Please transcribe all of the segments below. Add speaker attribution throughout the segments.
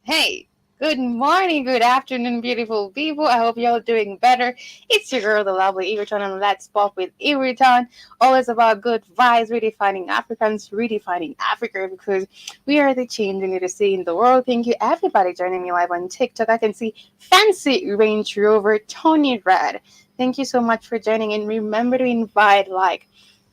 Speaker 1: Hey. Good morning, good afternoon, beautiful people. I hope y'all doing better. It's your girl, the lovely Iriton, and Let's Pop with Iriton. Always about good vibes, redefining Africans, redefining Africa, because we are the change we need to see in the world. Thank you, everybody, joining me live on TikTok. I can see Fancy Range Rover, Tony Red. Thank you so much for joining, and remember to invite,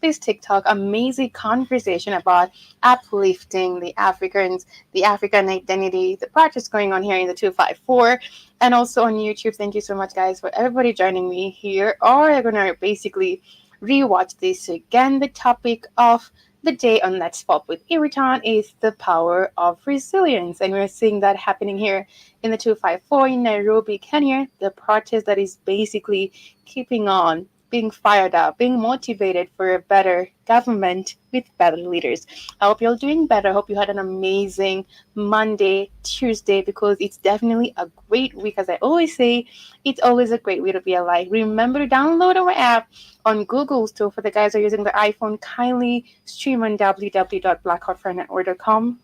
Speaker 1: this TikTok amazing conversation about uplifting the Africans, the African identity, the projects going on here in the 254, and also on YouTube. Thank you so much, guys, for everybody joining me here. Or I'm gonna basically rewatch this again. The topic of the day on Let's Pop with Iriton is the power of resilience, and we're seeing that happening here in the 254 in Nairobi, Kenya. The protest that is basically keeping on being fired up, being motivated for a better government with better leaders. I hope you're doing better. I hope you had an amazing Monday, Tuesday, because it's definitely a great week. As I always say, it's always a great way to be alive. Remember to download our app on Google Store. For the guys who are using the iPhone, kindly stream on www.blackheartfriendnetwork.com.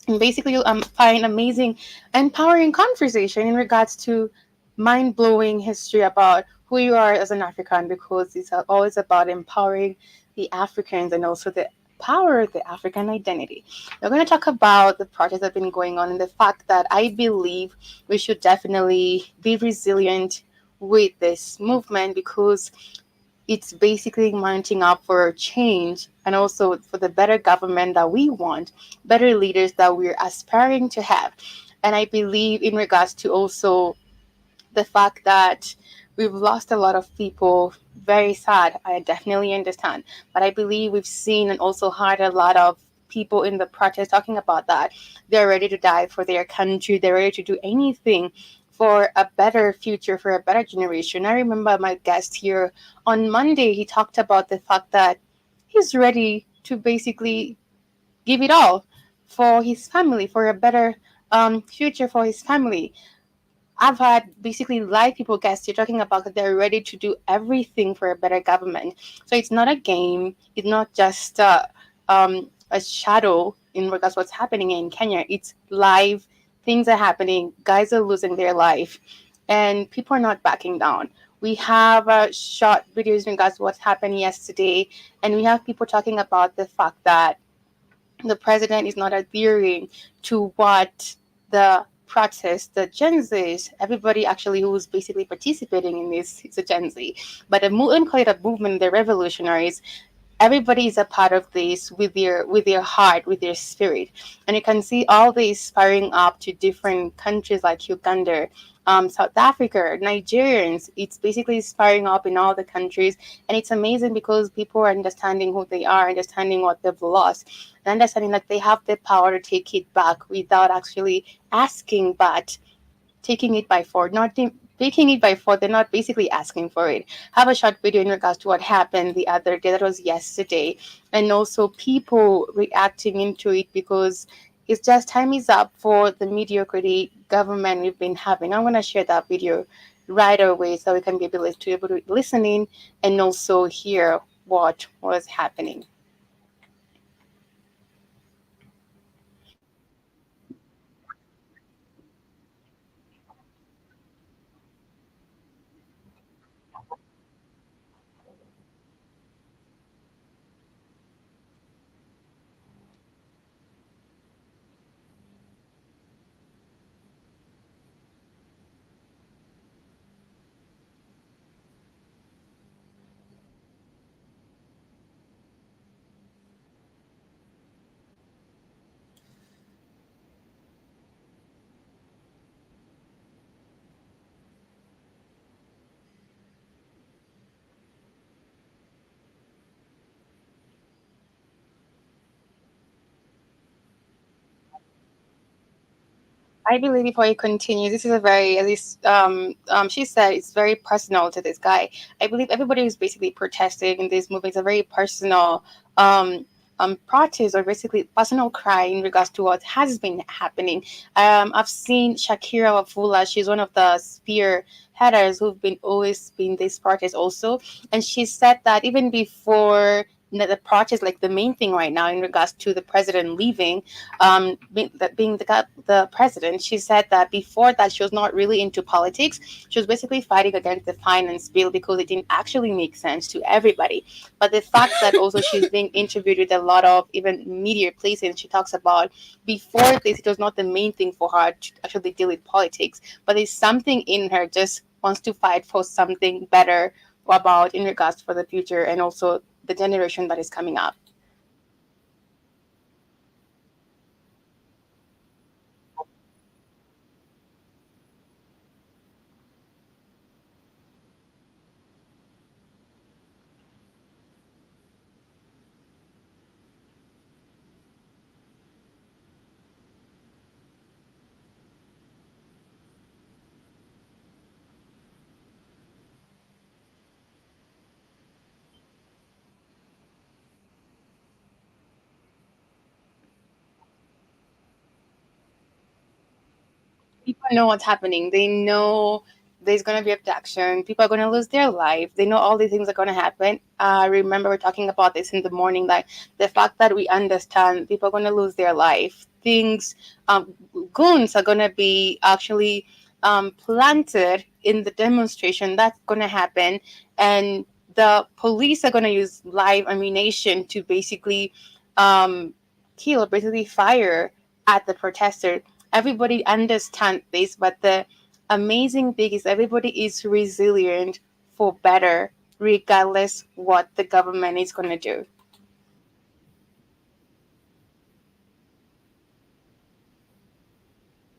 Speaker 1: And basically, you'll find amazing, empowering conversation in regards to mind-blowing history about who you are as an African, because it's always about empowering the Africans and also the power of the African identity. We're going to talk about the projects that have been going on and the fact that I believe we should definitely be resilient with this movement, because it's basically mounting up for change and also for the better government that we want, better leaders that we're aspiring to have. And I believe in regards to also the fact that we've lost a lot of people. Very sad. I definitely understand. But I believe we've seen and also heard a lot of people in the protest talking about that. They're ready to die for their country. They're ready to do anything for a better future, for a better generation. I remember my guest here on Monday, he talked about the fact that he's ready to basically give it all for his family, for a better future for his family. I've had basically live people guests you're talking about that they're ready to do everything for a better government. So it's not a game. It's not just a shadow in regards to what's happening in Kenya. It's live. Things are happening. Guys are losing their life, and people are not backing down. We have short videos in regards to what happened yesterday, and we have people talking about the fact that the president is not adhering to what the protest, the Gen Zs, everybody actually who was basically participating in this, it's a Gen Z, but a movement, call it a movement, the revolutionaries, everybody is a part of this with their heart, with their spirit, and you can see all this spiraling up to different countries like Uganda, South Africa, Nigerians. It's basically spiraling up in all the countries, and it's amazing because people are understanding who they are, understanding what they've lost, and understanding that they have the power to take it back without actually asking, but taking it by force, not taking it by force. They're not basically asking for it. Have a short video in regards to what happened the other day. That was yesterday, and also people reacting into it because it's just time is up for the mediocrity government we've been having. I'm gonna share that video right away so we can be able to listen in and also hear what was happening. I believe before you continue, this is a very, at least, she said it's very personal to this guy. I believe everybody who's basically protesting in these movements a very personal protest or basically personal cry in regards to what has been happening. I've seen Shakira Wafula. She's one of the spear headers who've been always been this protest also, and she said that even before the protest, like the main thing right now in regards to the president leaving, being the president, she said that before that she was not really into politics. She was basically fighting against the finance bill because it didn't actually make sense to everybody. But the fact that also she's being interviewed with a lot of even media places, she talks about before this, it was not the main thing for her to actually deal with politics, but there's something in her just wants to fight for something better about in regards for the future and also the generation that is coming up. People know what's happening. They know there's going to be abduction. People are going to lose their life. They know all these things are going to happen. I remember we're talking about this in the morning, that the fact that we understand people are going to lose their life. Things, goons are going to be actually planted in the demonstration. That's going to happen. And the police are going to use live ammunition to basically um, kill, basically fire at the protesters. Everybody understands this, but the amazing thing is everybody is resilient for better, regardless what the government is going to do.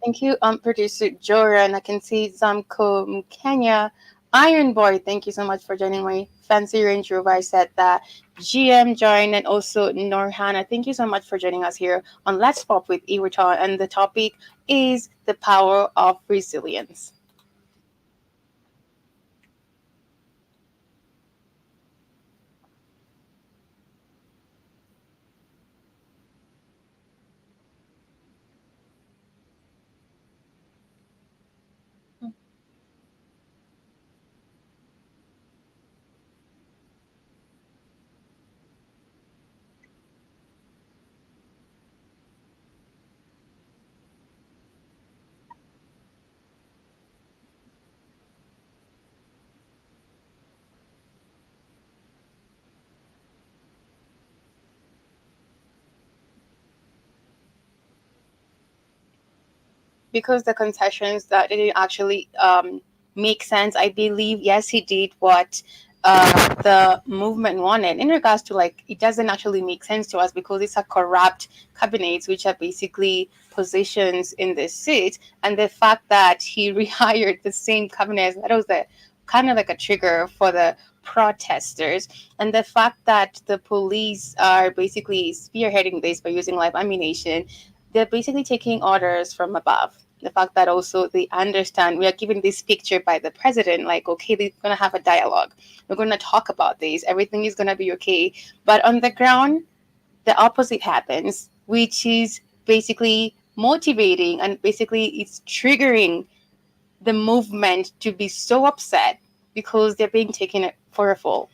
Speaker 1: Thank you, producer Joran. I can see Zamko Mkenya. Iron Boy, thank you so much for joining my fancy Range Rover. I said that GM joined and also Norhana. Thank you so much for joining us here on Let's Pop with Iwerton. And the topic is the power of resilience. Because the concessions that didn't actually make sense. I believe yes, he did what the movement wanted. In regards to like, it doesn't actually make sense to us because it's a corrupt cabinets, which are basically positions in the seat, and the fact that he rehired the same cabinets, that was the kind of like a trigger for the protesters, and the fact that the police are basically spearheading this by using live ammunition. They're basically taking orders from above. The fact that also they understand we are given this picture by the president, like, okay, we're going to have a dialogue. We're going to talk about this. Everything is going to be okay. But on the ground, the opposite happens, which is basically motivating and basically it's triggering the movement to be so upset because they're being taken for a fool.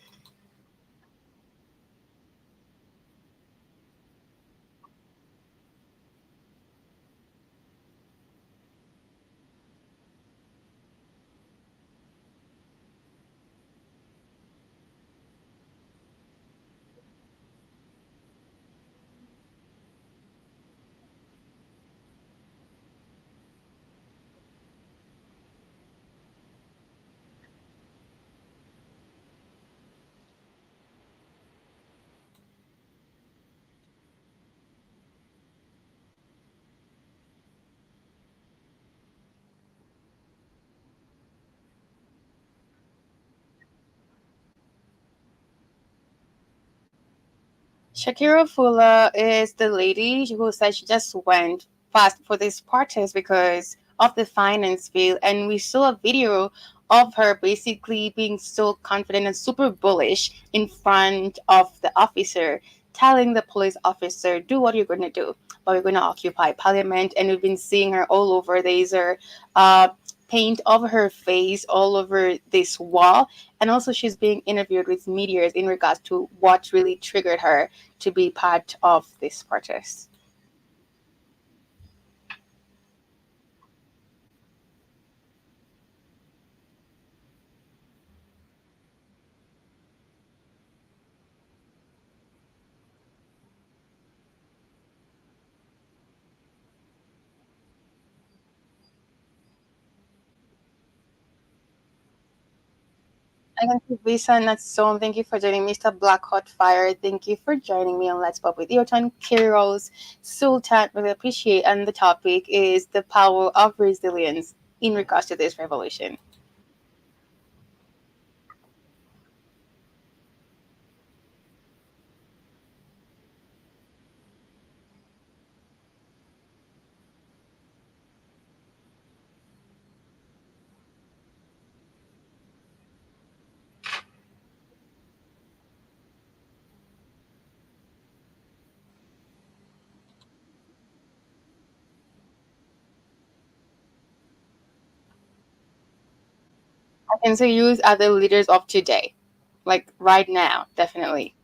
Speaker 1: Shakira Fula is the lady who said she just went fast for this protest because of the finance bill. And we saw a video of her basically being so confident and super bullish in front of the officer, telling the police officer, do what you're going to do. But we're going to occupy parliament. And we've been seeing her all over. There's her paint over her face, all over this wall. And also, she's being interviewed with media in regards to what really triggered her to be part of this protest. I can see Visa and Natson. Thank you for joining Mr. Black Hot Fire. Thank you for joining me on Let's Pop with Iotan Kiros Sultan. Really appreciate. And the topic is the power of resilience in regards to this revolution. I can say use are the leaders of today, like right now, definitely.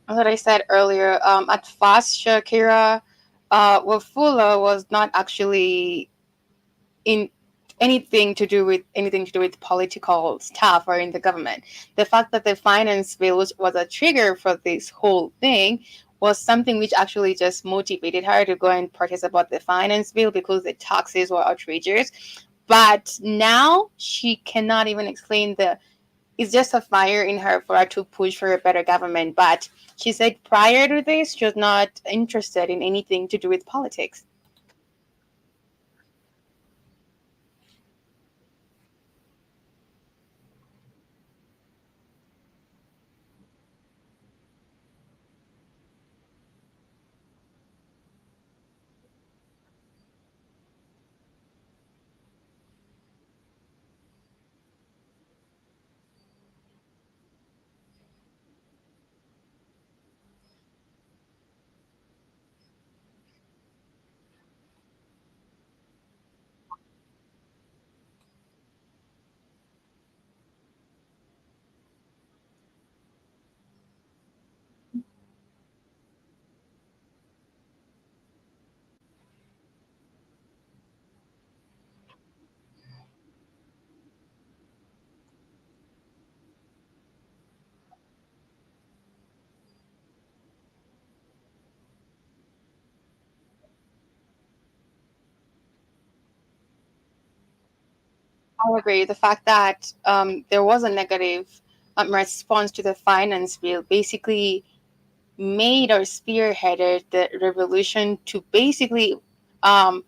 Speaker 1: As I said earlier, at first, Shakira Wafula was not actually in anything to do with political stuff or in the government. The fact that the finance bill was a trigger for this whole thing was something which actually just motivated her to go and protest about the finance bill because the taxes were outrageous. But now she cannot even explain the it's just a fire in her for her to push for a better government. But she said prior to this, she was not interested in anything to do with politics. I agree. The fact that there was a negative response to the finance bill basically made or spearheaded the revolution to basically um,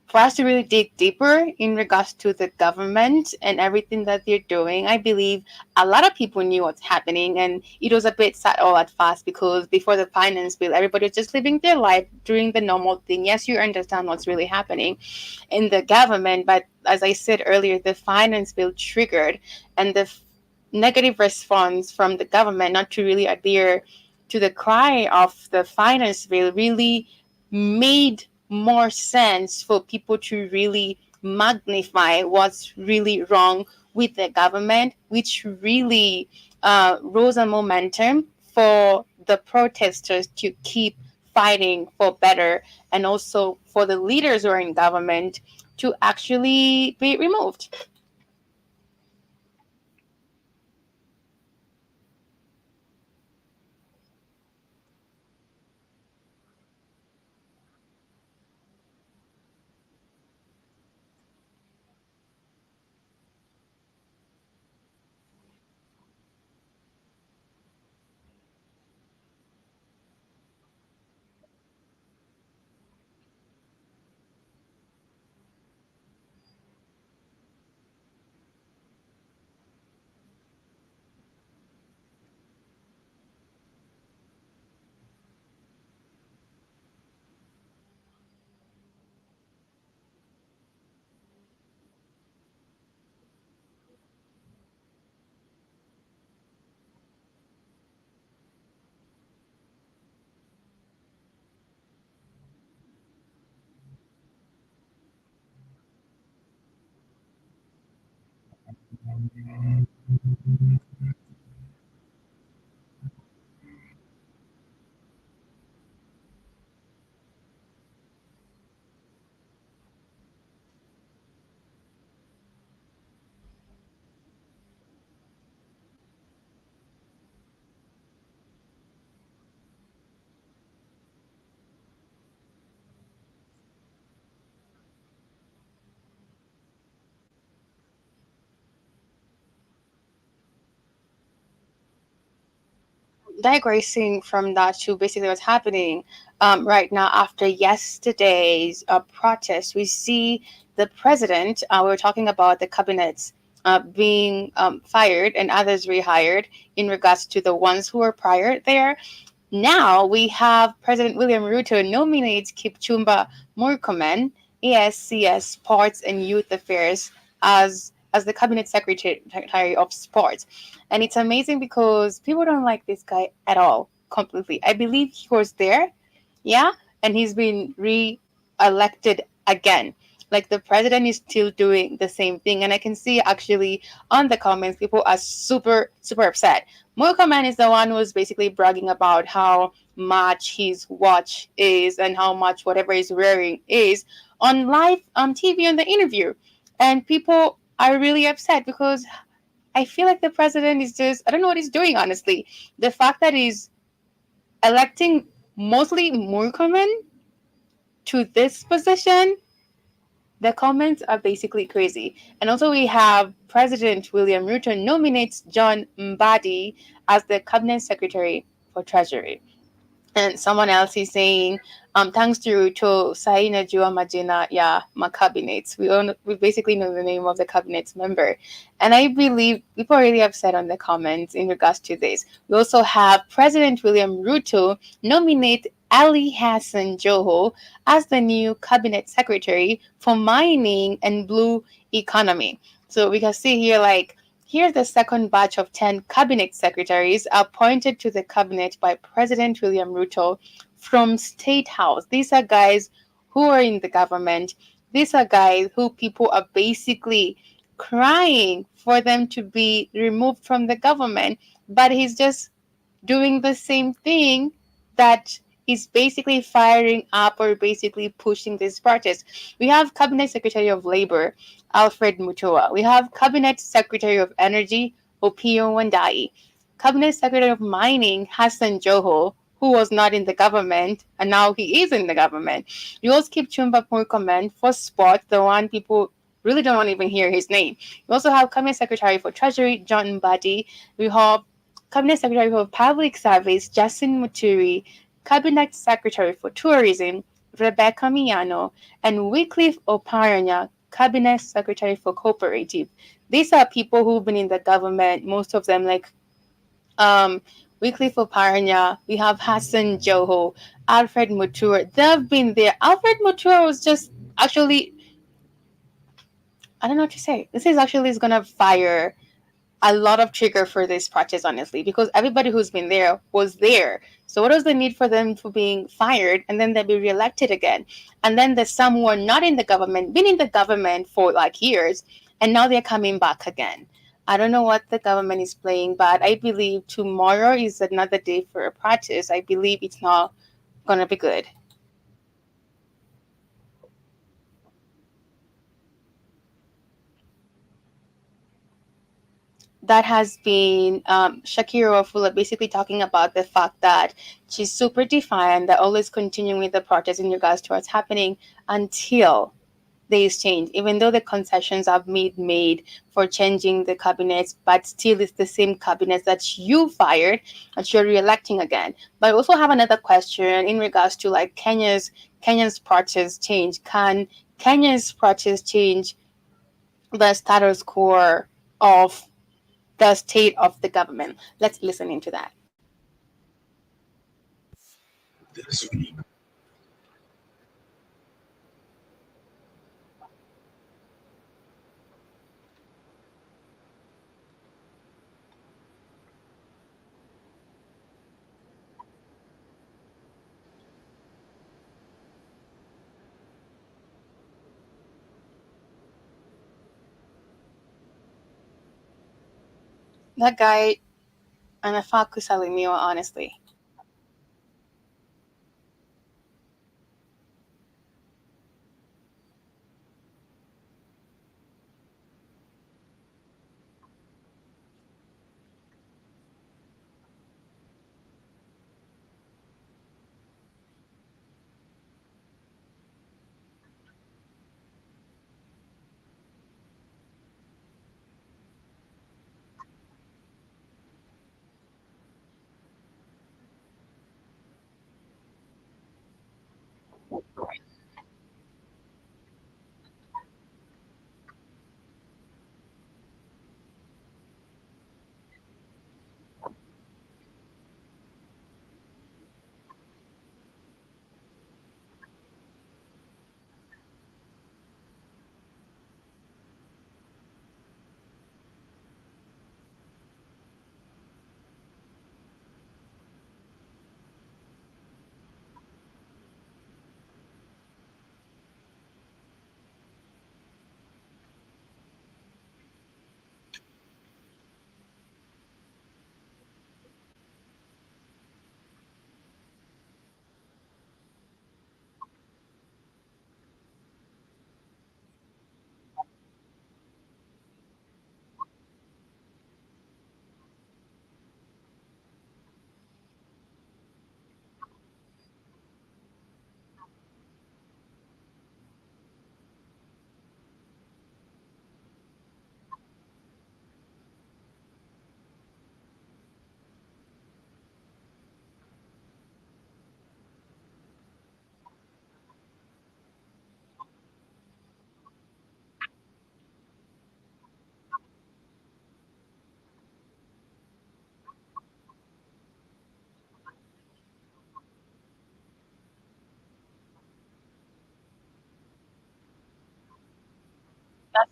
Speaker 1: for us to really dig deeper in regards to the government and everything that they're doing. I believe a lot of people knew what's happening, and it was a bit sad all at first because before the finance bill, everybody was just living their life, doing the normal thing. Yes, you understand what's really happening in the government, but as I said earlier, the finance bill triggered, and the negative response from the government not to really adhere to the cry of the finance bill really made more sense for people to really magnify what's really wrong with the government, which really rose a momentum for the protesters to keep fighting for better, and also for the leaders who are in government to actually be removed. Digressing from that to basically what's happening right now after yesterday's protest, we see the president. We were talking about the cabinets being fired and others rehired in regards to the ones who were prior there. Now we have President William Ruto nominates Kipchumba Murkomen, ASCS Sports and Youth Affairs, as the cabinet secretary of sports. And it's amazing because people don't like this guy at all, completely. I believe he was there, yeah, and he's been re-elected again. Like the president is still doing the same thing. And I can see actually on the comments, people are super, super upset. Mokaman is the one who's basically bragging about how much his watch is and how much whatever he's wearing is on live TV on the interview. And people are really upset because I feel like the president is just, I don't know what he's doing, honestly. The fact that he's electing mostly Murkomen to this position, the comments are basically crazy. And also, we have President William Ruto nominates John Mbadi as the cabinet secretary for Treasury. And someone else is saying, thanks to Ruto, Saina Jua Majina, yeah, my cabinets. We basically know the name of the cabinet's member. And I believe people are really upset on the comments in regards to this. We also have President William Ruto nominate Ali Hassan Joho as the new cabinet secretary for mining and blue economy. So we can see here, like, here's the second batch of 10 cabinet secretaries appointed to the cabinet by President William Ruto from State House. These are guys who are in the government. These are guys who people are basically crying for them to be removed from the government, but he's just doing the same thing that is basically firing up or basically pushing this protest. We have Cabinet Secretary of Labor, Alfred Mutua. We have Cabinet Secretary of Energy, Opio Wandai. Cabinet Secretary of Mining, Hassan Joho, who was not in the government and now he is in the government. You also keep Chumba Murkomen for sport, the one people really don't want to even hear his name. We also have Cabinet Secretary for Treasury, John Mbadi. We have Cabinet Secretary for Public Service, Justin Muturi, Cabinet Secretary for Tourism, Rebecca Miano, and Wycliffe Oparanya, Cabinet Secretary for Cooperative. These are people who've been in the government, most of them like um, Wycliffe Oparanya, we have Hassan Joho, Alfred Mutua. They've been there. Alfred Mutua was just actually, I don't know what to say. This is actually is gonna fire a lot of trigger for this protest, honestly, because everybody who's been there was there. So what was the need for them to being fired and then they'll be reelected again? And then there's some who are not in the government, been in the government for like years, and now they're coming back again. I don't know what the government is playing, but I believe tomorrow is another day for a protest. I believe it's not gonna be good. That has been Shakira Ofula basically talking about the fact that she's super defiant, that always continuing with the protest in regards to what's happening until days change, even though the concessions have made for changing the cabinets, but still it's the same cabinets that you fired that you're re-electing again. But I also have another question in regards to like Kenya's protest change. Can Kenya's protest change the status quo of the state of the government? Let's listen into that. That guy, Anafaku Salimio, honestly.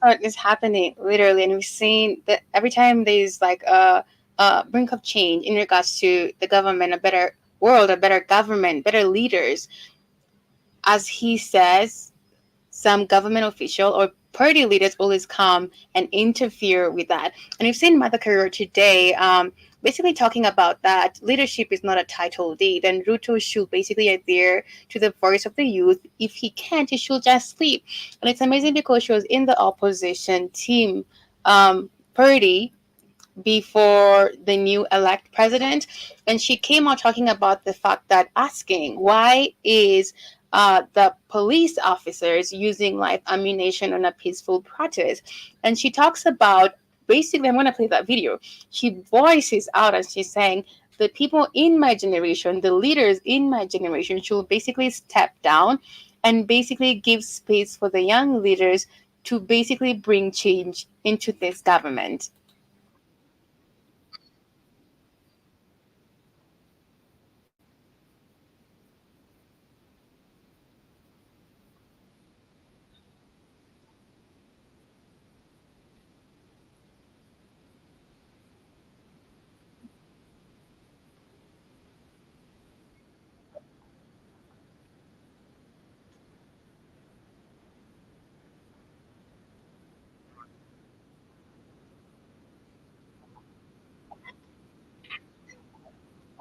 Speaker 1: That's what is happening literally, and we've seen that every time there's like a brink of change in regards to the government, a better world, a better government, better leaders, as he says, some government official or party leaders always come and interfere with that. And we've seen Mother Career today basically talking about that leadership is not a title deed, and Ruto should basically adhere to the voice of the youth. If he can't, he should just sleep. And it's amazing because she was in the opposition team party before the new elect president, and she came out talking about the fact that asking why is the police officers using live ammunition on a peaceful protest, and she talks about basically, I'm going to play that video. She voices out and she's saying the people in my generation, the leaders in my generation, should basically step down and basically give space for the young leaders to basically bring change into this government.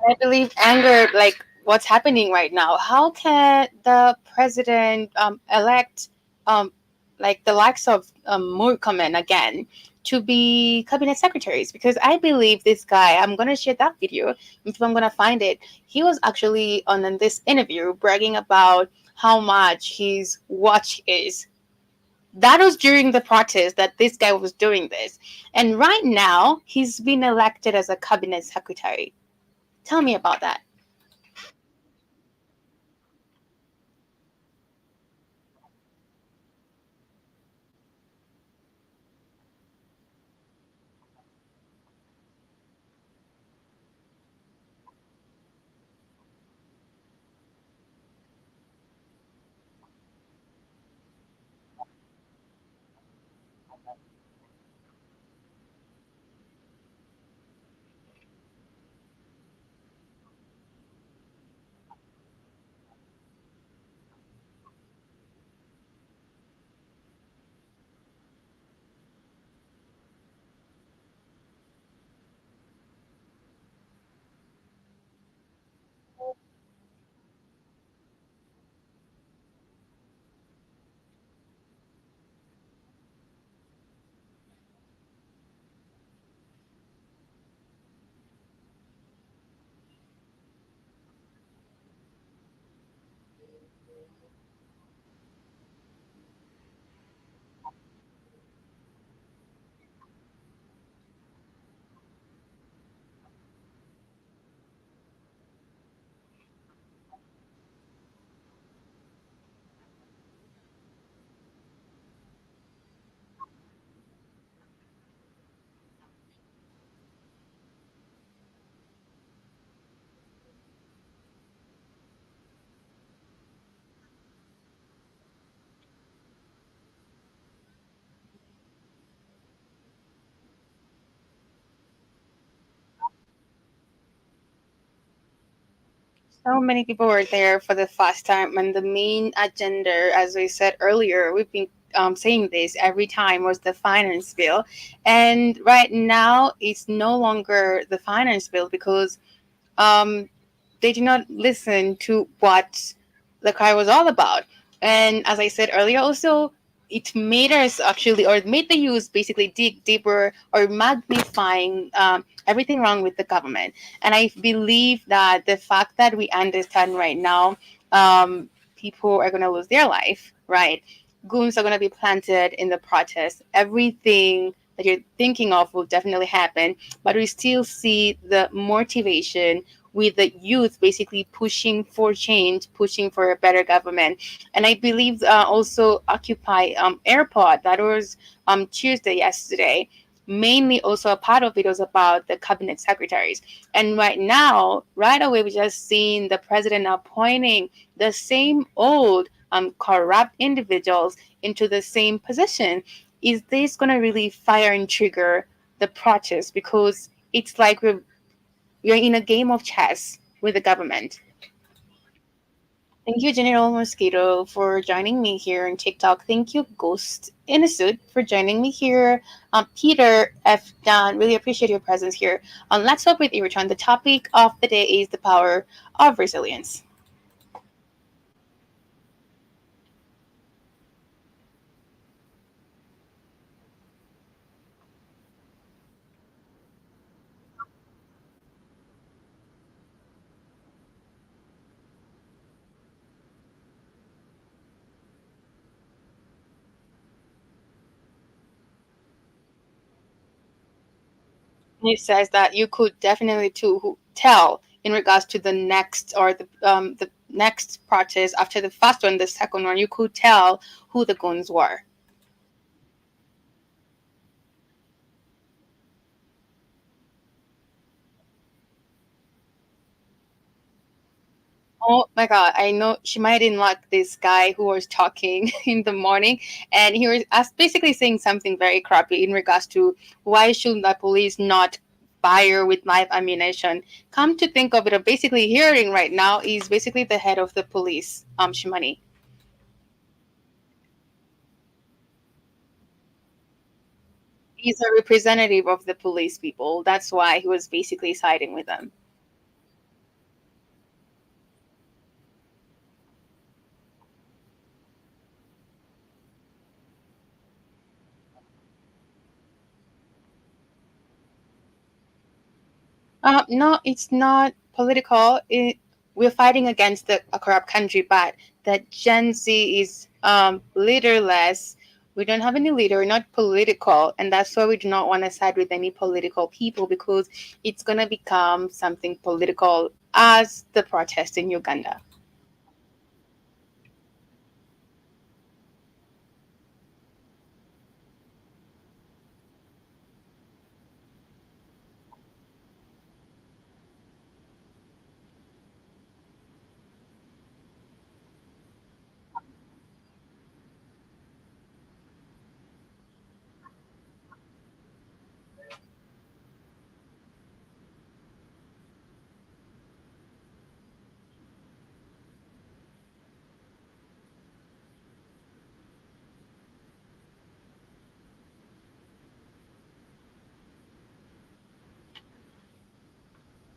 Speaker 1: I believe anger, like what's happening right now. How can the president elect, um, like the likes of Murkomen again, to be cabinet secretaries? Because I believe this guy. I'm gonna share that video if I'm gonna find it. He was actually on in this interview bragging about how much his watch is. That was during the protest that this guy was doing this, and right now he's been elected as a cabinet secretary. Tell me about that. So many people were there for the first time, and the main agenda, as I said earlier, we've been saying this every time, was the finance bill. And right now, it's no longer the finance bill because um, they did not listen to what the cry was all about. And as I said earlier, also, it made us actually, or it made the youth basically dig deeper or magnifying everything wrong with the government. And I believe that the fact that we understand right now, people are going to lose their life, right? Goons are going to be planted in the protest. Everything that you're thinking of will definitely happen, but we still see the motivation with the youth basically pushing for change, pushing for a better government. And I believe also Occupy Airport, that was Tuesday, yesterday. Mainly, also a part of it was about the cabinet secretaries. And right now, right away, we just seen the president appointing the same old corrupt individuals into the same position. is this going to really fire and trigger the protest? Because it's like we're in a game of chess with the government. Thank you, General Mosquito, for joining me here on TikTok. Thank you, Ghost in a Suit, for joining me here. Peter F. Dunn, really appreciate your presence here. Let's talk with Irichan. The topic of the day is the power of resilience. It says that you could definitely tell in regards to the next or the next protest after the first one, the second one, you could tell who the guns were. Oh my god, I know she might didn't like this guy who was talking in the morning, and he was basically saying something very crappy in regards to why should the police not fire with live ammunition. Come to think of it, basically hearing right now is basically the head of the police, Shimani. He's a representative of the police people. That's why he was basically siding with them. No, it's not political. We're fighting against a corrupt country, but that Gen Z is leaderless. We don't have any leader, we're not political, and that's why we do not want to side with any political people because it's gonna become something political as the protest in Uganda.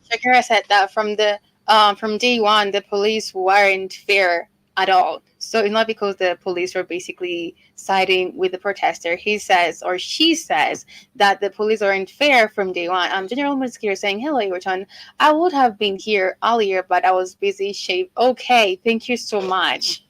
Speaker 1: Shakira said that from day one, the police weren't fair at all. So it's not because the police were basically siding with the protester. He says or she says that the police aren't fair from day one. General Mosquito saying, "Hello, Yorton. I would have been here earlier, but I was busy shaving." Okay, thank you so much.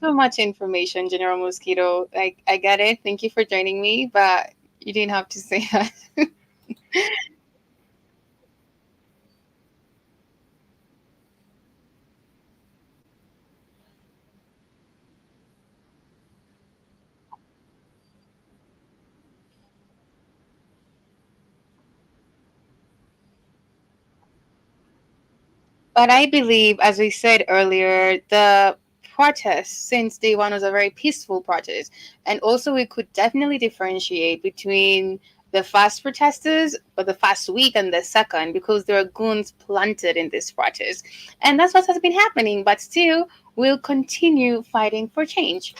Speaker 1: So much information, General Mosquito. I get it. Thank you for joining me, but you didn't have to say that. But I believe, as we said earlier, the protest since day one was a very peaceful protest. And also, we could definitely differentiate between the first protesters, or the first week, and the second, because there are goons planted in this protest. And that's what has been happening. But still, we'll continue fighting for change.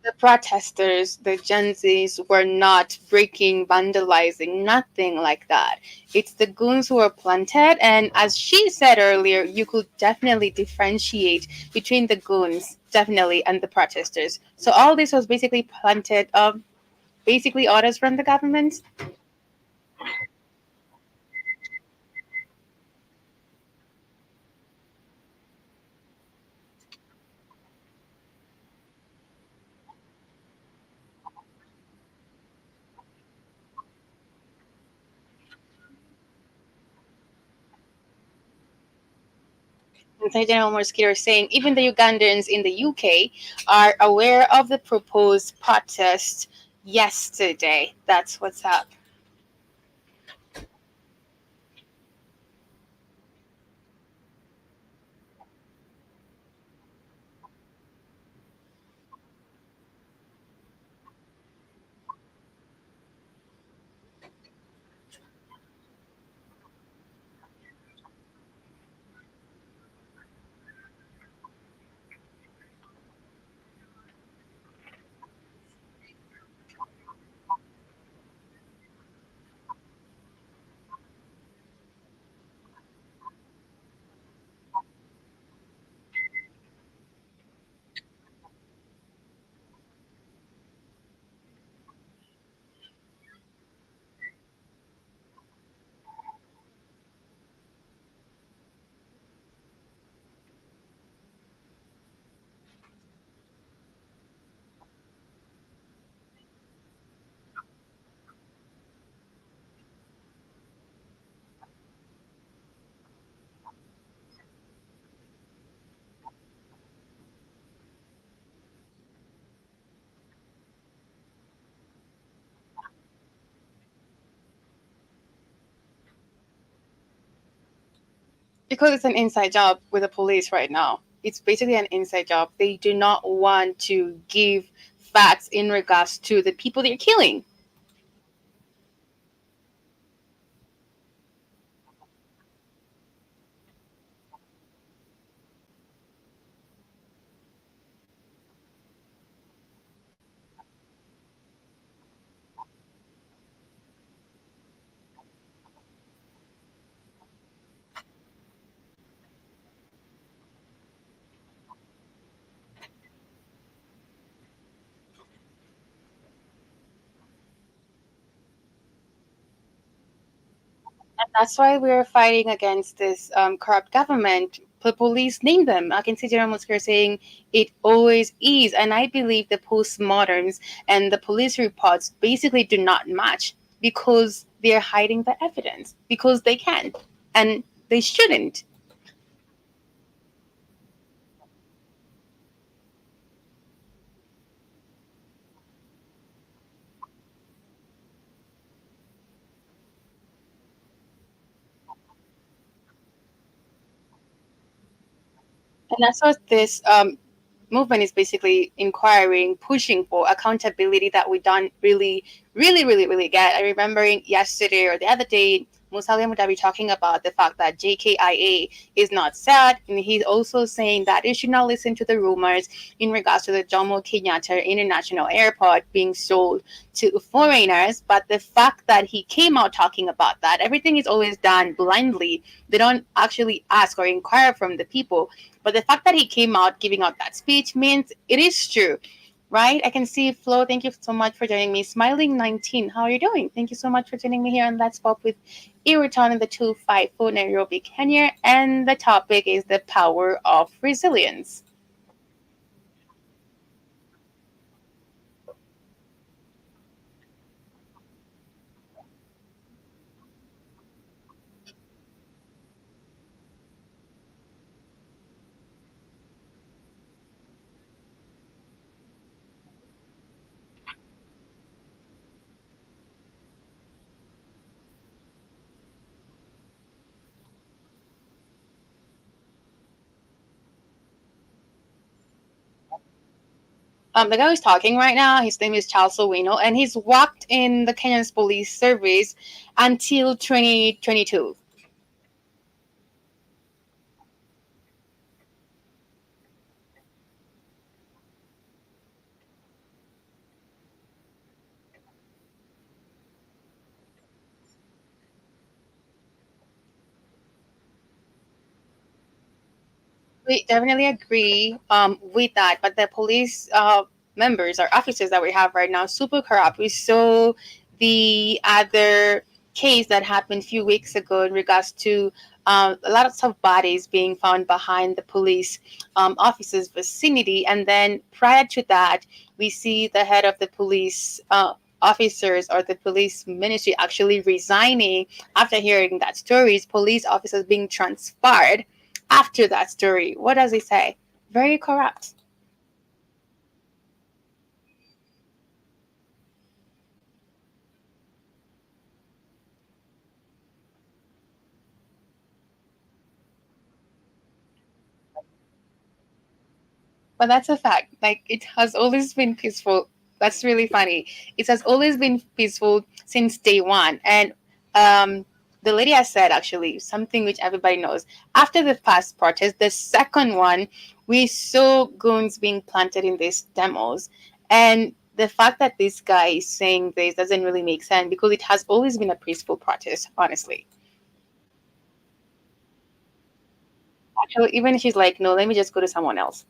Speaker 1: The protesters, the Gen Zs, were not breaking, vandalizing, nothing like that. It's the goons who were planted, and as she said earlier, you could definitely differentiate between the goons, definitely, and the protesters. So all this was basically planted of basically orders from the government. Attorney General Mosquito saying even the Ugandans in the UK are aware of the proposed protest yesterday. That's what's up. Because it's an inside job with the police right now. It's basically an inside job. They do not want to give facts in regards to the people they're killing. And that's why we're fighting against this corrupt government. The police name them. I can see General Musker saying it always is. And I believe the postmortems and the police reports basically do not match because they're hiding the evidence because they can and they shouldn't. And that's what this movement is basically inquiring, pushing for accountability that we don't really get. I remember yesterday or the other day, Musalia Mudabi talking about the fact that JKIA is not sad, and he's also saying that you should not listen to the rumors in regards to the Jomo Kenyatta International Airport being sold to foreigners. But the fact that he came out talking about that, everything is always done blindly. They don't actually ask or inquire from the people, but the fact that he came out giving out that speech means it is true, right? I can see Flo. Thank you so much for joining me. Smiling 19, how are you doing? Thank you so much for joining me here on Let's Pop with Iriton in the 254 Nairobi, Kenya. And the topic is the power of resilience. The guy who's talking right now, his name is Charles Owino, and he's worked in the Kenyan's police service until 2022. We definitely agree with that, but the police members or officers that we have right now super corrupt. We saw the other case that happened a few weeks ago in regards to a lot of bodies being found behind the police officers' vicinity, and then prior to that, we see the head of the police. Officers or the police ministry actually resigning after hearing that stories, police officers being transferred after that story, what does it say? Very corrupt. But that's a fact. Like, it has always been peaceful. That's really funny. It has always been peaceful since day one. And um, the lady has said actually something which everybody knows. After the first protest, the second one, we saw goons being planted in these demos. And the fact that this guy is saying this doesn't really make sense because it has always been a peaceful protest, honestly. Actually, even if she's like, no, let me just go to someone else.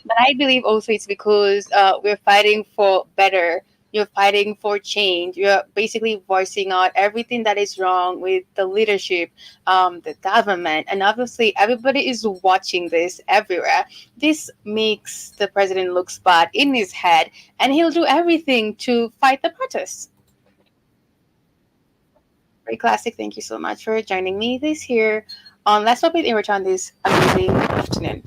Speaker 1: But I believe also it's because we're fighting for better. You're fighting for change. You're basically voicing out everything that is wrong with the leadership, the government, and obviously everybody is watching this everywhere. This makes the president look bad in his head, and he'll do everything to fight the protests. Very classic. Thank you so much for joining me this year on Let's Talk with Imran this amazing afternoon.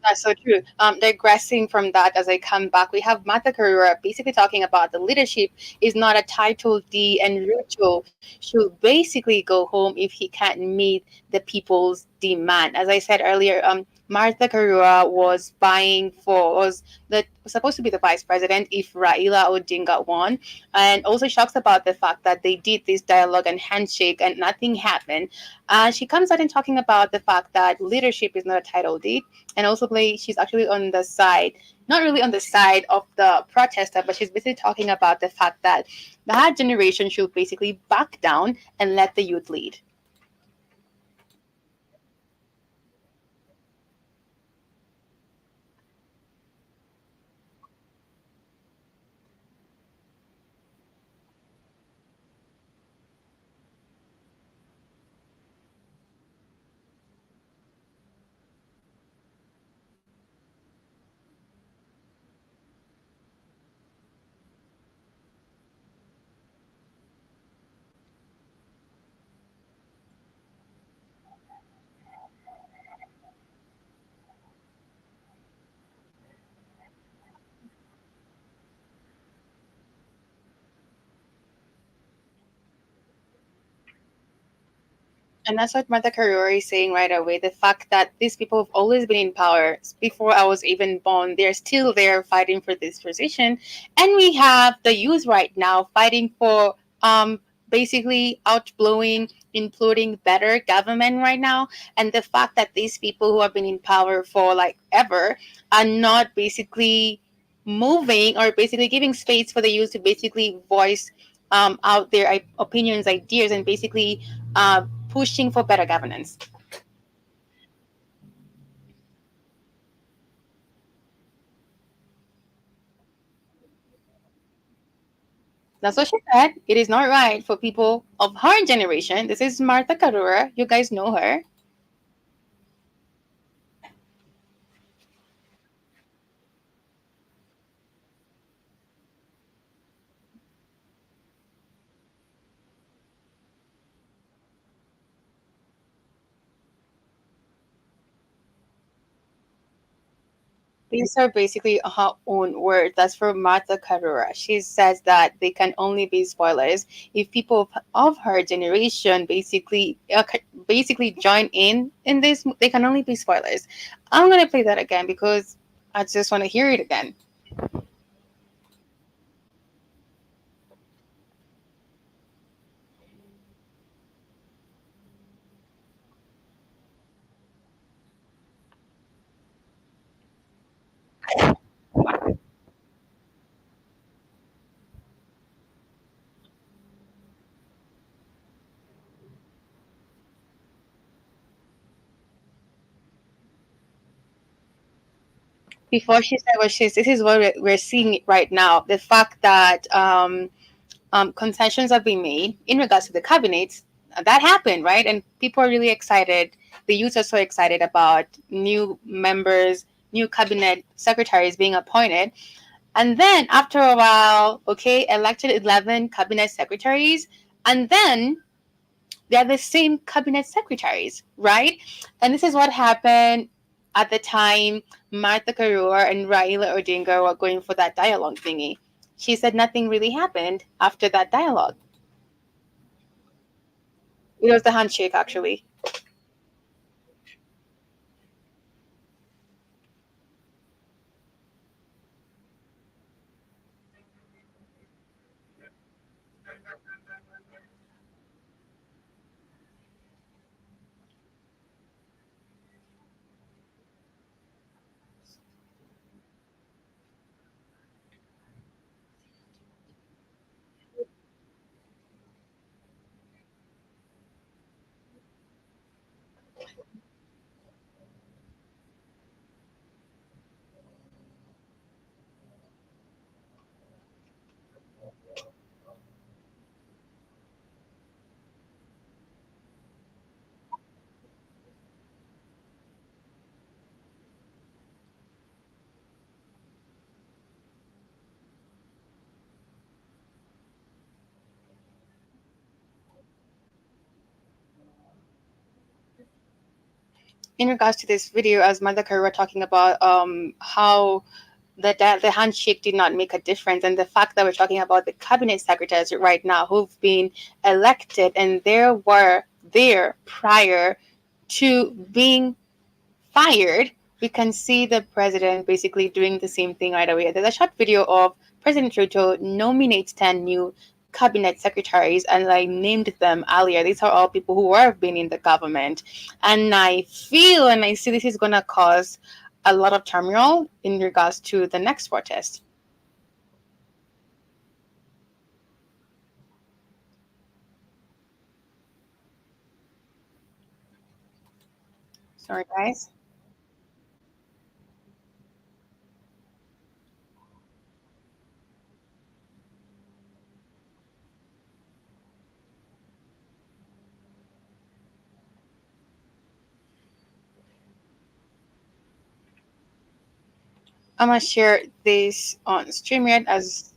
Speaker 1: That's so true. Digressing from that, as I come back, we have Mata Karura basically talking about the leadership is not a title D, and Rucho should basically go home if he can't meet the people's demand. As I said earlier, Martha Karura was supposed to be the vice president if Raila Odinga won, and also shocks about the fact that they did this dialogue and handshake and nothing happened. She comes out and talking about the fact that leadership is not a title deed, and also play she's actually on the side, not really on the side of the protester, but she's basically talking about the fact that that generation should basically back down and let the youth lead. And that's what Martha Karori is saying right away. The fact that these people have always been in power before I was even born, they're still there fighting for this position. And we have the youth right now fighting for basically outblowing, imploding better government right now. And the fact that these people who have been in power for like ever are not basically moving or basically giving space for the youth to basically voice out their opinions, ideas, and basically pushing for better governance. That's what she said. It is not right for people of her generation. This is Martha Karura. You guys know her. These are basically her own words. That's from Martha Karura. She says that they can only be spoilers if people of her generation basically join in this. They can only be spoilers. I'm gonna play that again because I just want to hear it again. Before she said what she's, this is what we're seeing right now. The fact that concessions have been made in regards to the cabinet. That happened, right? And people are really excited. The youth are so excited about new members, new cabinet secretaries being appointed. And then after a while, okay, elected 11 cabinet secretaries. And then they're the same cabinet secretaries, right? And this is what happened at the time Martha Karua and Raila Odinga were going for that dialogue thingy. She said nothing really happened after that dialogue. It was the handshake, actually. In regards to this video, as Mother Karua talking about how the handshake did not make a difference, and the fact that we're talking about the cabinet secretaries right now who've been elected and there were there prior to being fired, we can see the president basically doing the same thing right away. There's a short video of President Ruto nominates 10 new cabinet secretaries, and I named them earlier. These are all people who have been in the government. And I feel and I see this is going to cause a lot of turmoil in regards to the next protest. Sorry, guys. I'm going to share this on StreamYard as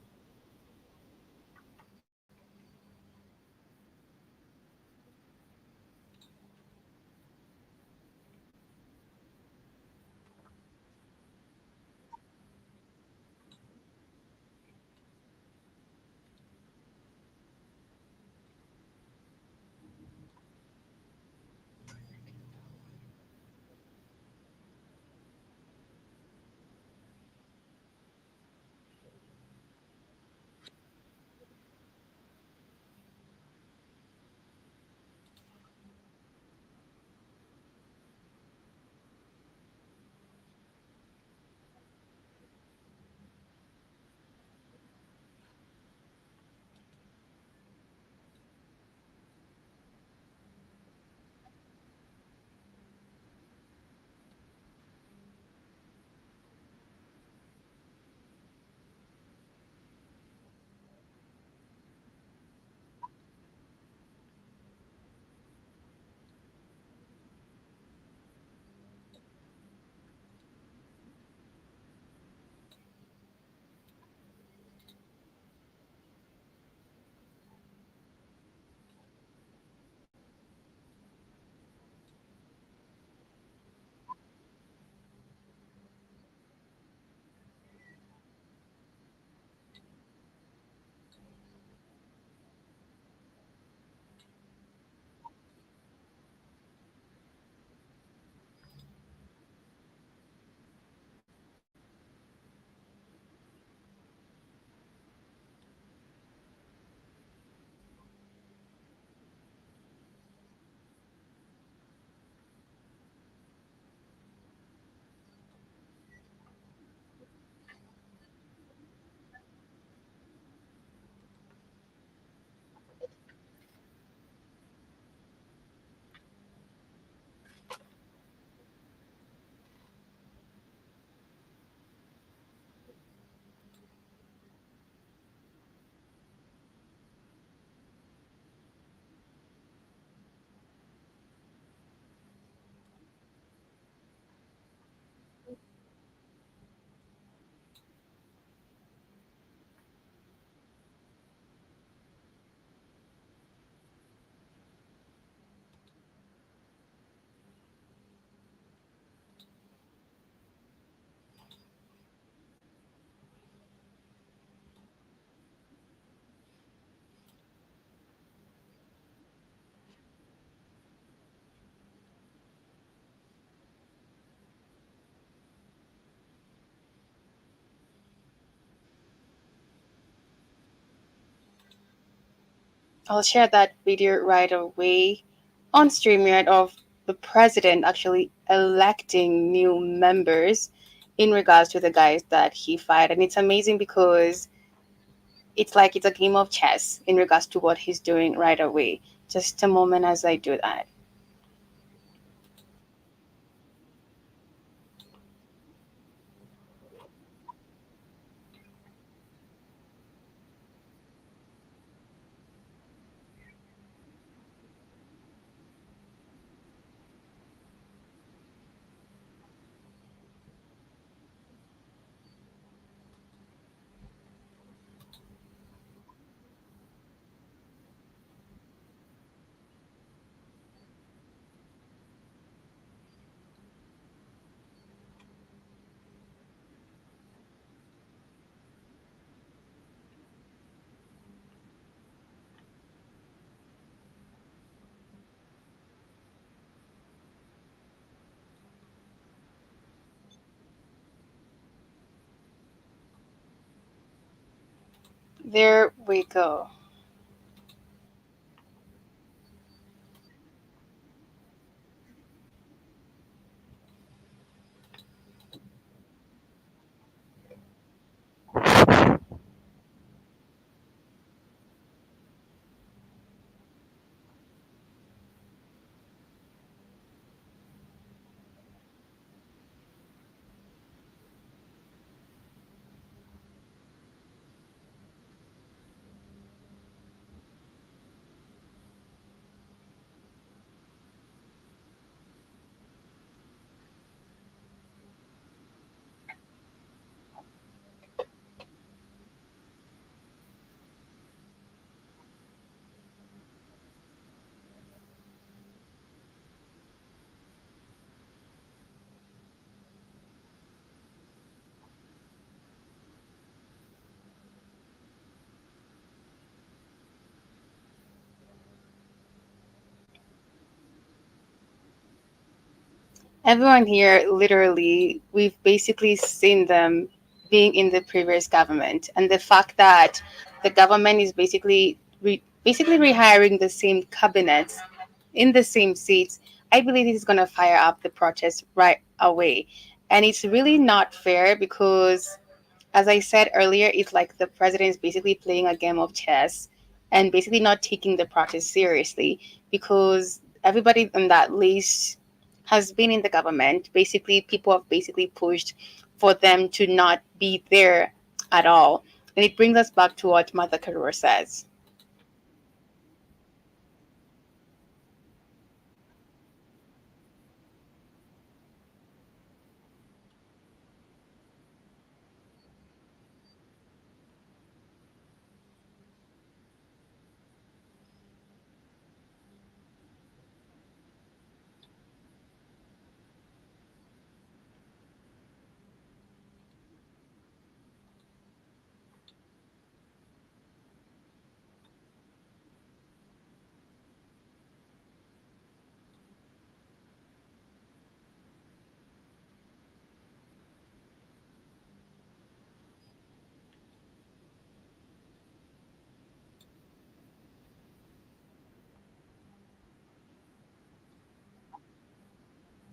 Speaker 1: I'll share that video right away on StreamYard of the president actually electing new members in regards to the guys that he fired. And it's amazing because it's like it's a game of chess in regards to what he's doing right away. Just a moment as I do that. There we go. Everyone here, literally, we've basically seen them being in the previous government, and the fact that the government is basically rehiring the same cabinets in the same seats, I believe this is going to fire up the protest right away. And it's really not fair because, as I said earlier, it's like the president is basically playing a game of chess and basically not taking the protest seriously because everybody on that list has been in the government. Basically, people have basically pushed for them to not be there at all. And it brings us back to what Mother Karua says.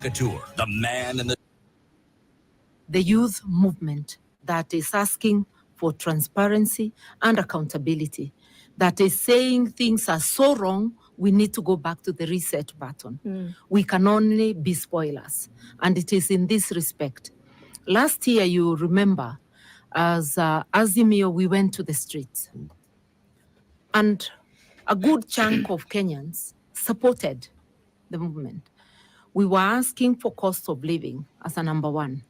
Speaker 2: The man and the youth movement that is asking for transparency and accountability, that is saying things are so wrong, we need to go back to the reset button. We can only be spoilers. And it is in this respect. Last year, you remember, as Azimio, we went to the streets. And a good chunk of Kenyans supported the movement. We were asking for cost of living as a number one,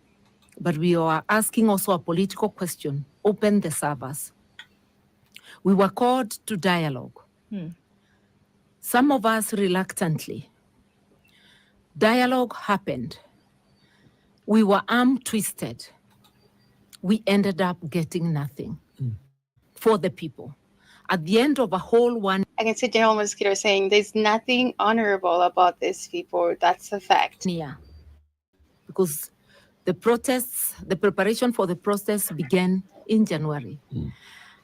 Speaker 2: but we were asking also a political question, open the servers. We were called to dialogue. Some of us reluctantly. Dialogue happened. We were arm twisted. We ended up getting nothing for the people. At the end of a whole one,
Speaker 1: I can see General Mosquito saying there's nothing honorable about these people. That's a fact.
Speaker 2: year, because the protests, the preparation for the protests began in January.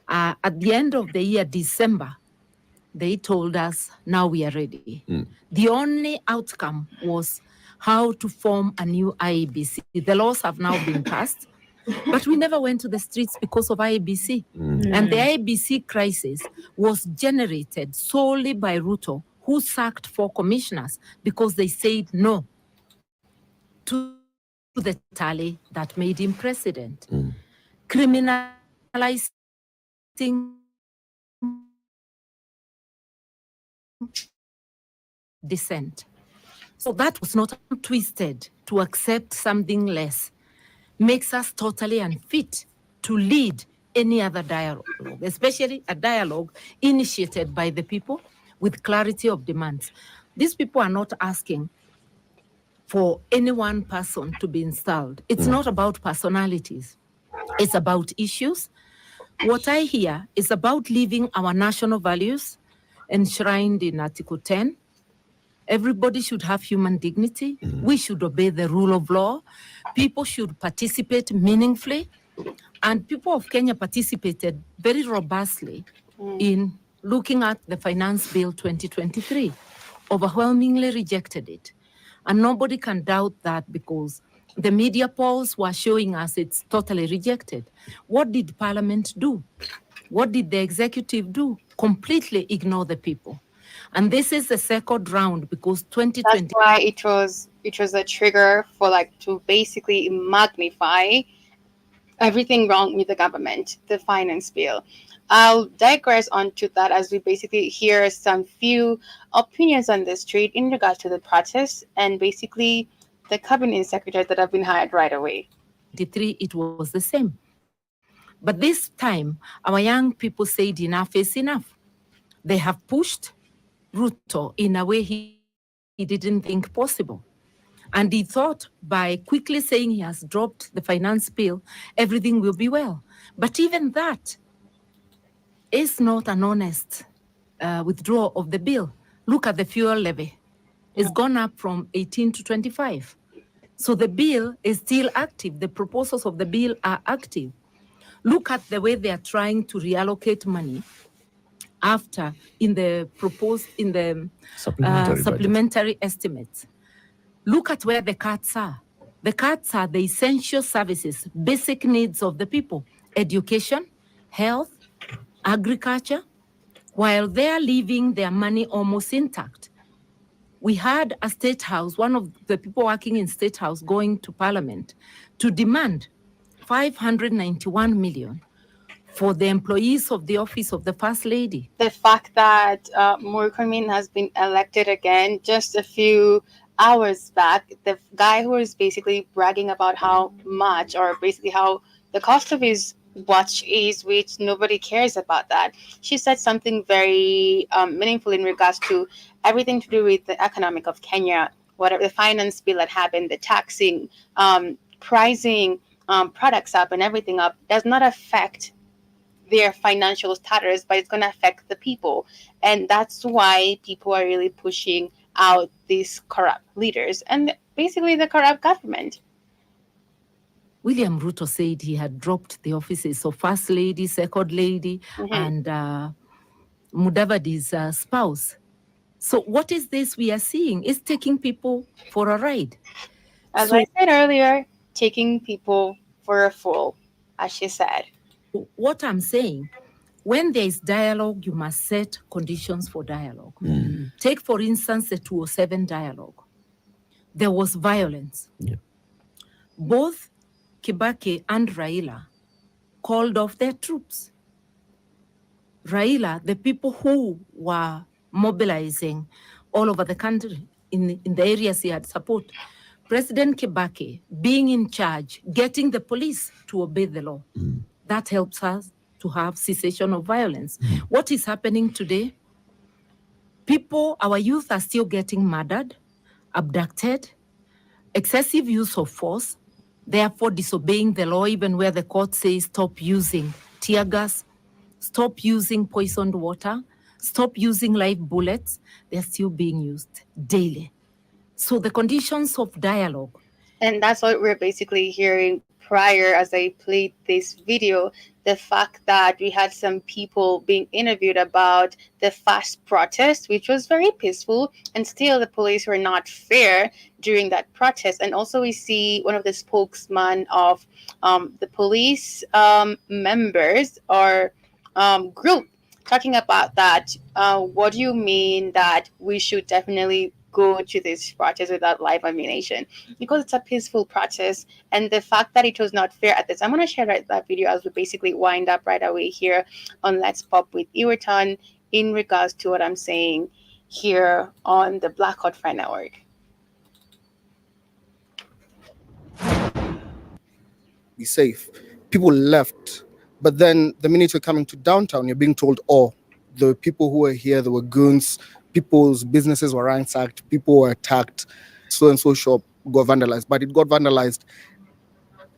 Speaker 2: At the end of the year, December, They told us, now we are ready. The only outcome was how to form a new IEBC. The laws have now been passed, but we never went to the streets because of IEBC. And the IEBC crisis was generated solely by Ruto, who sacked 4 commissioners because they said no to the tally that made him president. Criminalizing dissent. So that was not twisted to accept something less, makes us totally unfit to lead any other dialogue, especially a dialogue initiated by the people with clarity of demands. These people are not asking for any one person to be installed. It's not about personalities. It's about issues. What I hear is about living our national values enshrined in Article 10. Everybody should have human dignity. We should obey the rule of law. People should participate meaningfully. And people of Kenya participated very robustly in looking at the Finance Bill 2023, overwhelmingly rejected it. And nobody can doubt that because the media polls were showing us it's totally rejected. What did Parliament do? What did the executive do? Completely ignore the people. And this is the second round because
Speaker 1: That's
Speaker 2: 2020.
Speaker 1: why it was a trigger for like to basically magnify everything wrong with the government, the finance bill. I'll digress onto that as we basically hear some few opinions on the street in regards to the protests and basically the cabinet secretaries that have been hired right away.
Speaker 2: 23, it was the same. But this time, our young people said enough is enough. They have pushed Ruto in a way he didn't think possible. And he thought by quickly saying he has dropped the finance bill, everything will be well. But even that is not an honest withdrawal of the bill. Look at the fuel levy. It's gone up from 18 to 25. So the bill is still active. The proposals of the bill are active. Look at the way they are trying to reallocate money after in the proposed in the supplementary estimates. Look at where the cuts are. The cuts are the essential services, basic needs of the people: education, health, agriculture, while they are leaving their money almost intact. We had a state house, one of the people working in state house going to parliament to demand 591 million for the employees of the office of the first lady.
Speaker 1: The fact that Murkomen has been elected again just a few hours back, the guy who is basically bragging about how much or basically how the cost of his watch is, which nobody cares about that. She said something very meaningful in regards to everything to do with the economic of Kenya, whatever the finance bill that happened, the taxing, pricing products up and everything up does not affect their financial status, but it's going to affect the people. And that's why people are really pushing out these corrupt leaders and basically the corrupt government.
Speaker 2: William Ruto said he had dropped the offices of First Lady, Second Lady, and Mudavadi's spouse. So what is this we are seeing? It's taking people for a ride.
Speaker 1: As I said earlier, taking people for a fool, as she said.
Speaker 2: What I'm saying, when there is dialogue, you must set conditions for dialogue. Take, for instance, the 207 dialogue. There was violence. Both Kibaki and Raila called off their troops. Raila, the people who were mobilizing all over the country in the areas he had support, President Kibaki being in charge, getting the police to obey the law. That helps us to have cessation of violence. What is happening today? People, our youth are still getting murdered, abducted, excessive use of force, therefore disobeying the law even where the court says stop using tear gas, stop using poisoned water, stop using live bullets. They're still being used daily. So the conditions of dialogue.
Speaker 1: And that's what we're basically hearing prior as I played this video, the fact that we had some people being interviewed about the fast protest, which was very peaceful, and still the police were not fair during that protest. And also, we see one of the spokesman of the police members or group talking about that. What do you mean that we should definitely go to this protest without live ammunition? Because it's a peaceful protest, and the fact that it was not fair at this, I'm going to share that video as we basically wind up right away here on Let's Pop with Iwerton in regards to what I'm saying here on the Black Hot Friend Network.
Speaker 3: Be safe. People left, but then the minute you're coming to downtown, you're being told, oh, the people who were here, there were goons, people's businesses were ransacked, people were attacked, so and so shop got vandalized. But it got vandalized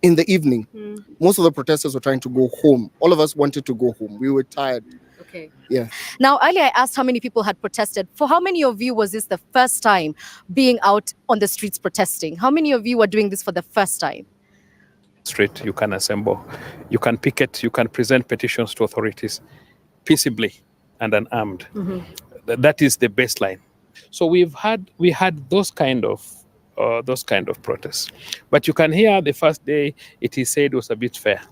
Speaker 3: in the evening. Most of the protesters were trying to go home. All of us wanted to go home. We were tired.
Speaker 4: Okay.
Speaker 3: Yeah.
Speaker 4: Now, earlier I asked how many people had protested. For how many of you was this the first time being out on the streets protesting? How many of you were doing this for the first time?
Speaker 5: Street, you can assemble, you can picket, you can present petitions to authorities peaceably and unarmed. That is the baseline. So we had those kind of protests. But you can hear the first day it is said was a bit fair.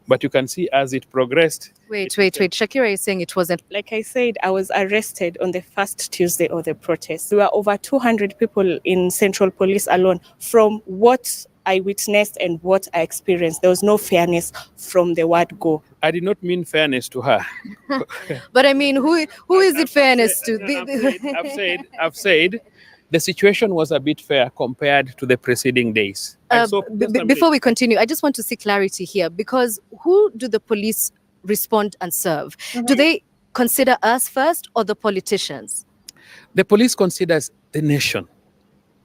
Speaker 5: But you can see as it progressed.
Speaker 4: Wait. Shakira is saying it wasn't.
Speaker 6: Like I said, I was arrested on the first Tuesday of the protest. There were over 200 people in Central Police alone. From what I witnessed and what I experienced, there was no fairness from the word go.
Speaker 5: I did not mean fairness to her.
Speaker 4: But I mean, who is it fairness to?
Speaker 5: I've said the situation was a bit fair compared to the preceding days.
Speaker 4: Before we continue, I just want to see clarity here, because who do the police respond and serve? Do they consider us first or the politicians?
Speaker 5: The police considers the nation,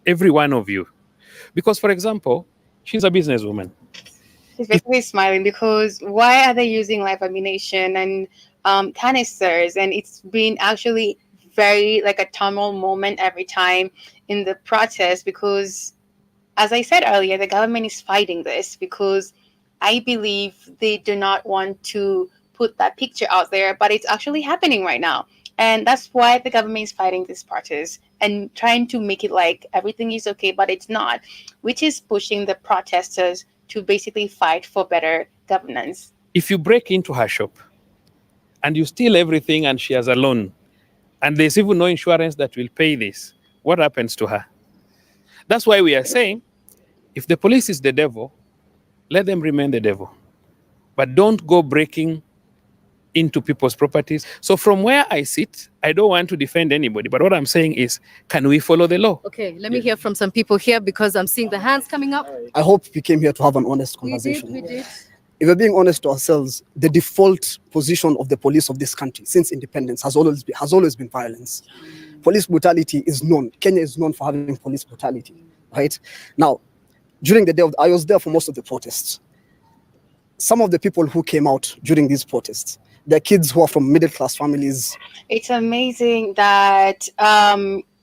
Speaker 5: every one of you. Because, for example, she's a businesswoman.
Speaker 1: She's basically smiling because why are they using live ammunition and canisters? And it's been actually very like a turmoil moment every time in the protest because, as I said earlier, the government is fighting this because I believe they do not want to put that picture out there, but it's actually happening right now. And that's why the government is fighting this protest and trying to make it like everything is okay, but it's not, which is pushing the protesters to basically fight for better governance.
Speaker 5: If you break into her shop and you steal everything and she has a loan, and there's even no insurance that will pay this, what happens to her? That's why we are saying, if the police is the devil, let them remain the devil. But don't go breaking into people's properties. So from where I sit, I don't want to defend anybody, but what I'm saying is, can we follow the law?
Speaker 4: Okay, let me hear from some people here because I'm seeing the hands coming up.
Speaker 7: I hope we came here to have an honest conversation.
Speaker 4: We did.
Speaker 7: If we're being honest to ourselves, the default position of the police of this country since independence has always been violence. Police brutality is known. Kenya is known for having police brutality, right? Now, during the day, I was there for most of the protests. Some of the people who came out during these protests, they're kids who are from middle-class families.
Speaker 1: It's amazing that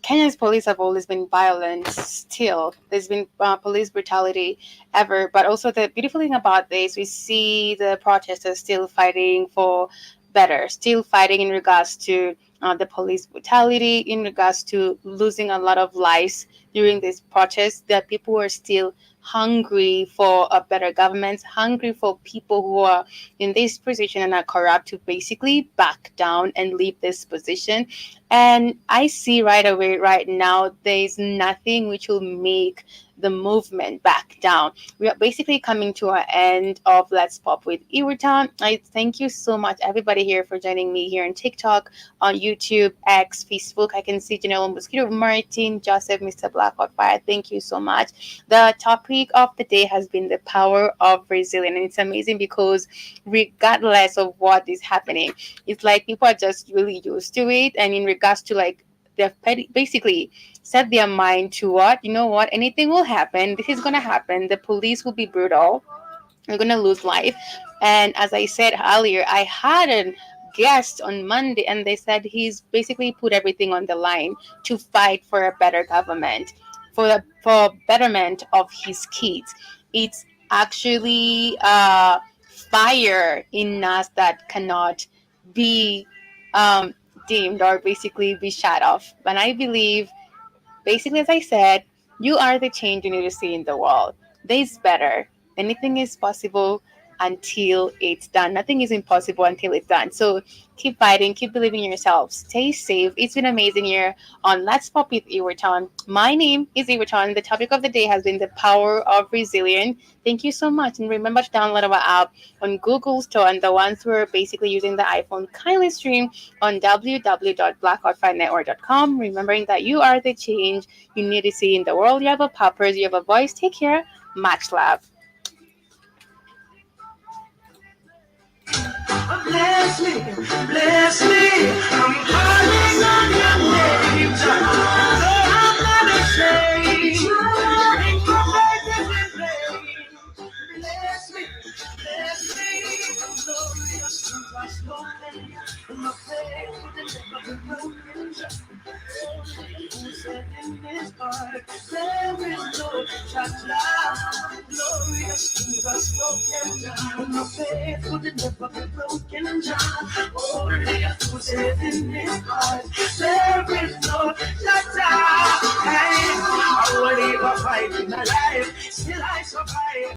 Speaker 1: Kenya's police have always been violent still. There's been police brutality ever. But also the beautiful thing about this, we see the protesters still fighting for better, still fighting in regards to the police brutality, in regards to losing a lot of lives during this protest, that people are still hungry for a better government, hungry for people who are in this position and are corrupt to basically back down and leave this position. And I see right away, right now, there's nothing which will make the movement back down. We are basically coming to an end of Let's Pop with Iwerton. I thank you so much, everybody here, for joining me here on TikTok, on YouTube, X, Facebook. I can see Janelle Mosquito, Martin, Joseph, Mr. Black Hot Fire. Thank you so much. The topic of the day has been the power of resilience. And it's amazing because regardless of what is happening, it's like people are just really used to it. And in regards to like, they've basically set their mind to what, you know what, anything will happen. This is going to happen. The police will be brutal. You're going to lose life. And as I said earlier, I had a guest on Monday and they said he's basically put everything on the line to fight for a better government, for betterment of his kids. It's actually fire in us that cannot be dimmed or basically be shut off. And I believe, basically, as I said, you are the change you need to see in the world. There's better. Anything is possible until it's done. Nothing is impossible until it's done. So keep fighting, keep believing in yourself. Stay safe. It's been amazing here on Let's Pop with Iwerton. My name is Iwerton. The topic of the day has been the power of resilience. Thank you so much. And remember to download our app on Google Store. And the ones who are basically using the iPhone, kindly stream on www.blackheartfinetwork.com. Remembering that you are the change you need to see in the world. You have a purpose, you have a voice. Take care. Much love.
Speaker 2: Bless me, bless me. I'm calling on your name. So I'm not ashamed. Bring providers and blame. Bless me, bless me. I'm glorious to God's glory. And my faith will never be broken. Who said in his heart, there is no such love. Glorious to God's spoken. And my faith will never be broken. Only a who said in his heart, there is no such love. I will live a fight in my life, still I survive.